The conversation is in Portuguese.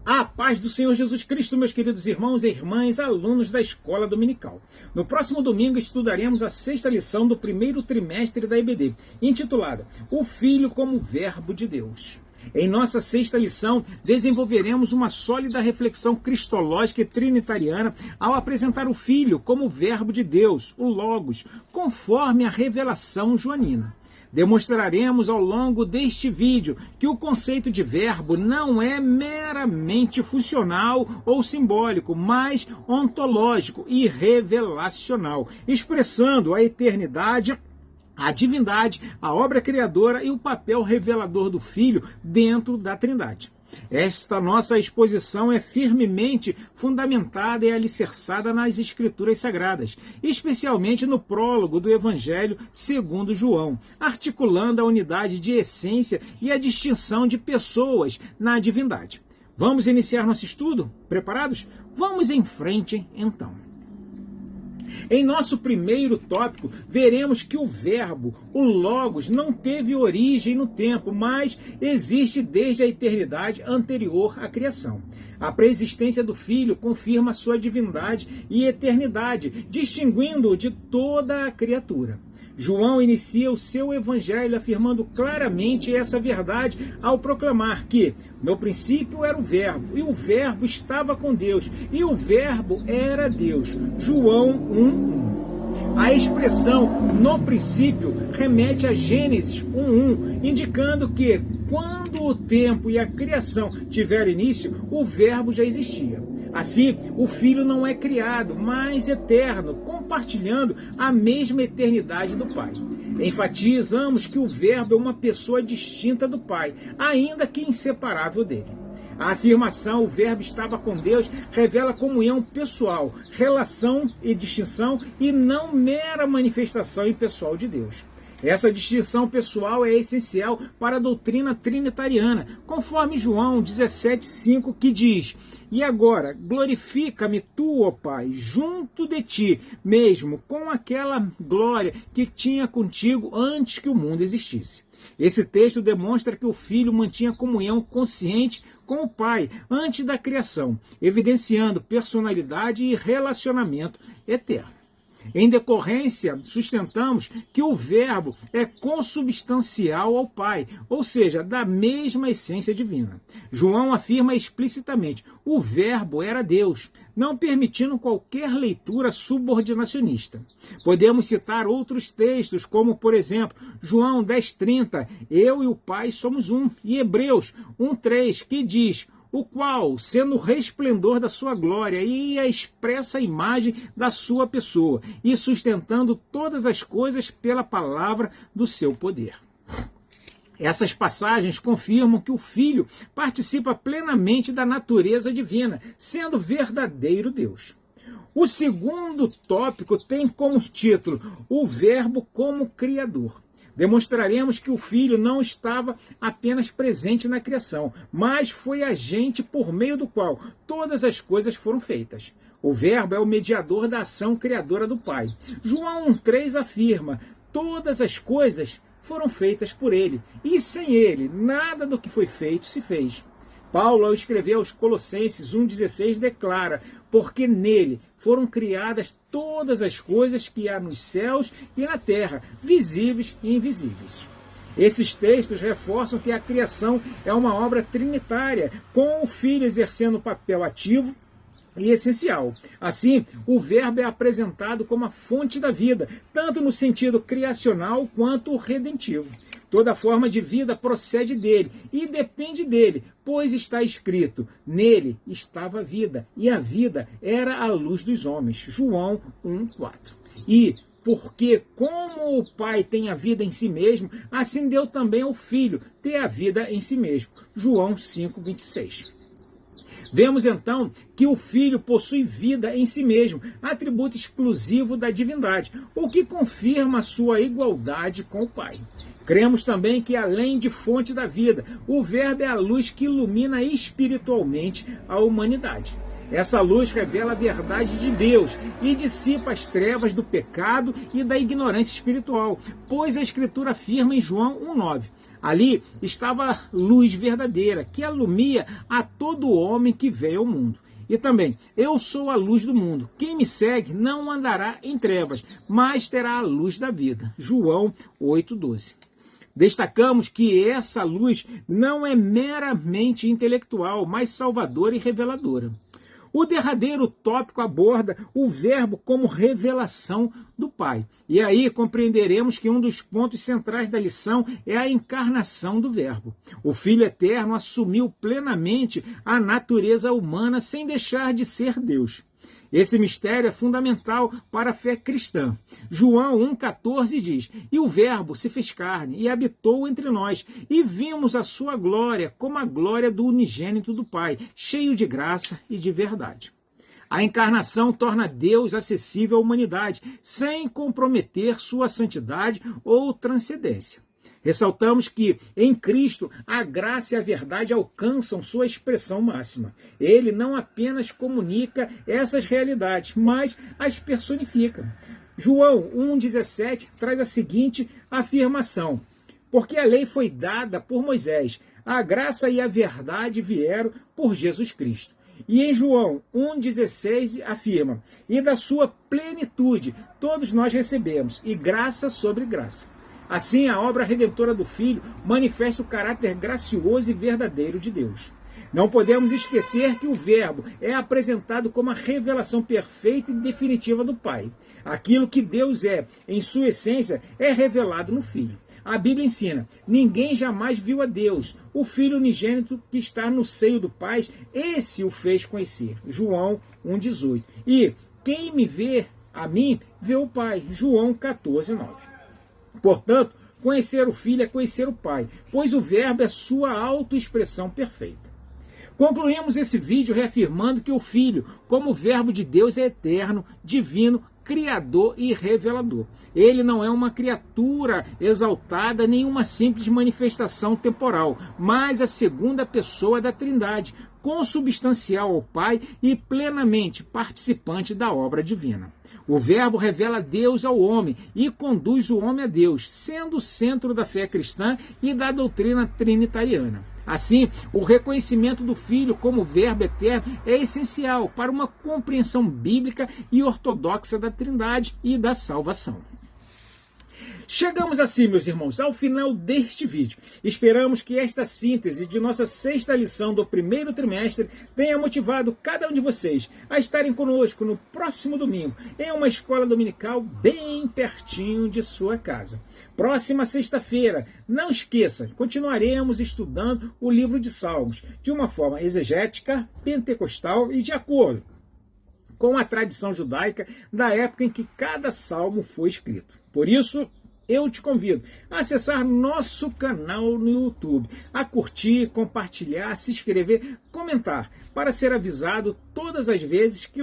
A paz do Senhor Jesus Cristo, meus queridos irmãos e irmãs, alunos da Escola Dominical. No próximo domingo estudaremos a 6ª lição do primeiro trimestre da EBD, intitulada O Filho como Verbo de Deus. Em nossa 6ª lição, desenvolveremos uma sólida reflexão cristológica e trinitariana ao apresentar o Filho como Verbo de Deus, o Logos, conforme a revelação joanina. Demonstraremos ao longo deste vídeo que o conceito de verbo não é meramente funcional ou simbólico, mas ontológico e revelacional, expressando a eternidade, a divindade, a obra criadora e o papel revelador do Filho dentro da Trindade. Esta nossa exposição é firmemente fundamentada e alicerçada nas Escrituras Sagradas, especialmente no prólogo do Evangelho segundo João, articulando a unidade de essência e a distinção de pessoas na divindade. Vamos iniciar nosso estudo? Preparados? Vamos em frente, então. Em nosso primeiro tópico, veremos que o verbo, o Logos, não teve origem no tempo, mas existe desde a eternidade anterior à criação. A preexistência do Filho confirma sua divindade e eternidade, distinguindo-o de toda a criatura. João inicia o seu evangelho afirmando claramente essa verdade ao proclamar que no princípio era o Verbo, e o Verbo estava com Deus, e o Verbo era Deus. João 1:1. A expressão no princípio remete a Gênesis 1:1, indicando que quando o tempo e a criação tiveram início, o Verbo já existia. Assim, o Filho não é criado, mas eterno, compartilhando a mesma eternidade do Pai. Enfatizamos que o Verbo é uma pessoa distinta do Pai, ainda que inseparável dele. A afirmação, o Verbo estava com Deus, revela comunhão pessoal, relação e distinção, e não mera manifestação impessoal de Deus. Essa distinção pessoal é essencial para a doutrina trinitariana, conforme João 17:5, que diz: E agora, glorifica-me tu, ó Pai, junto de ti, mesmo com aquela glória que tinha contigo antes que o mundo existisse. Esse texto demonstra que o Filho mantinha comunhão consciente com o Pai antes da criação, evidenciando personalidade e relacionamento eterno. Em decorrência, sustentamos que o Verbo é consubstancial ao Pai, ou seja, da mesma essência divina. João afirma explicitamente: o Verbo era Deus, não permitindo qualquer leitura subordinacionista. Podemos citar outros textos, como, por exemplo, João 10:30, eu e o Pai somos um, e Hebreus 1:3, que diz: o qual, sendo o resplendor da sua glória e a expressa imagem da sua pessoa, e sustentando todas as coisas pela palavra do seu poder. Essas passagens confirmam que o Filho participa plenamente da natureza divina, sendo verdadeiro Deus. O segundo tópico tem como título o Verbo como Criador. Demonstraremos que o Filho não estava apenas presente na criação, mas foi agente por meio do qual todas as coisas foram feitas. O Verbo é o mediador da ação criadora do Pai. João 1:3 afirma: todas as coisas foram feitas por ele, e sem ele nada do que foi feito se fez. Paulo, ao escrever aos Colossenses 1:16, declara: porque nele foram criadas todas as coisas que há nos céus e na terra, visíveis e invisíveis. Esses textos reforçam que a criação é uma obra trinitária, com o Filho exercendo um papel ativo e essencial. Assim, o Verbo é apresentado como a fonte da vida, tanto no sentido criacional quanto redentivo. Toda forma de vida procede dele e depende dele, pois está escrito: nele estava a vida, e a vida era a luz dos homens. João 1:4. E porque como o Pai tem a vida em si mesmo, assim deu também ao Filho ter a vida em si mesmo. João 5:26. Vemos então que o Filho possui vida em si mesmo, atributo exclusivo da divindade, o que confirma a sua igualdade com o Pai. Cremos também que, além de fonte da vida, o Verbo é a luz que ilumina espiritualmente a humanidade. Essa luz revela a verdade de Deus e dissipa as trevas do pecado e da ignorância espiritual, pois a Escritura afirma em João 1,9: ali estava a luz verdadeira, que alumia a todo homem que veio ao mundo. E também, eu sou a luz do mundo. Quem me segue não andará em trevas, mas terá a luz da vida. João 8,12. Destacamos que essa luz não é meramente intelectual, mas salvadora e reveladora. O derradeiro tópico aborda o verbo como revelação do Pai. E aí compreenderemos que um dos pontos centrais da lição é a encarnação do verbo. O Filho Eterno assumiu plenamente a natureza humana sem deixar de ser Deus. Esse mistério é fundamental para a fé cristã. João 1,14 diz: e o Verbo se fez carne e habitou entre nós, e vimos a sua glória como a glória do unigênito do Pai, cheio de graça e de verdade. A encarnação torna Deus acessível à humanidade, sem comprometer sua santidade ou transcendência. Ressaltamos que, em Cristo, a graça e a verdade alcançam sua expressão máxima. Ele não apenas comunica essas realidades, mas as personifica. João 1,17 traz a seguinte afirmação: porque a lei foi dada por Moisés, a graça e a verdade vieram por Jesus Cristo. E em João 1,16 afirma: e da sua plenitude todos nós recebemos, e graça sobre graça. Assim, a obra redentora do Filho manifesta o caráter gracioso e verdadeiro de Deus. Não podemos esquecer que o Verbo é apresentado como a revelação perfeita e definitiva do Pai. Aquilo que Deus é, em sua essência, é revelado no Filho. A Bíblia ensina: ninguém jamais viu a Deus. O Filho unigênito que está no seio do Pai, esse o fez conhecer. João 1,18. E quem me vê a mim, vê o Pai. João 14,9. Portanto, conhecer o Filho é conhecer o Pai, pois o Verbo é sua autoexpressão perfeita. Concluímos esse vídeo reafirmando que o Filho, como Verbo de Deus, é eterno, divino, criador e revelador. Ele não é uma criatura exaltada, nem uma simples manifestação temporal, mas a segunda pessoa da Trindade, consubstancial ao Pai e plenamente participante da obra divina. O Verbo revela Deus ao homem e conduz o homem a Deus, sendo o centro da fé cristã e da doutrina trinitariana. Assim, o reconhecimento do Filho como Verbo eterno é essencial para uma compreensão bíblica e ortodoxa da Trindade e da salvação. Chegamos assim, meus irmãos, ao final deste vídeo. Esperamos que esta síntese de nossa sexta lição do primeiro trimestre tenha motivado cada um de vocês a estarem conosco no próximo domingo, em uma escola dominical bem pertinho de sua casa. Próxima sexta-feira, não esqueça, continuaremos estudando o livro de Salmos, de uma forma exegética, pentecostal e de acordo com a tradição judaica da época em que cada salmo foi escrito. Por isso, eu te convido a acessar nosso canal no YouTube, a curtir, compartilhar, se inscrever, comentar, para ser avisado todas as vezes que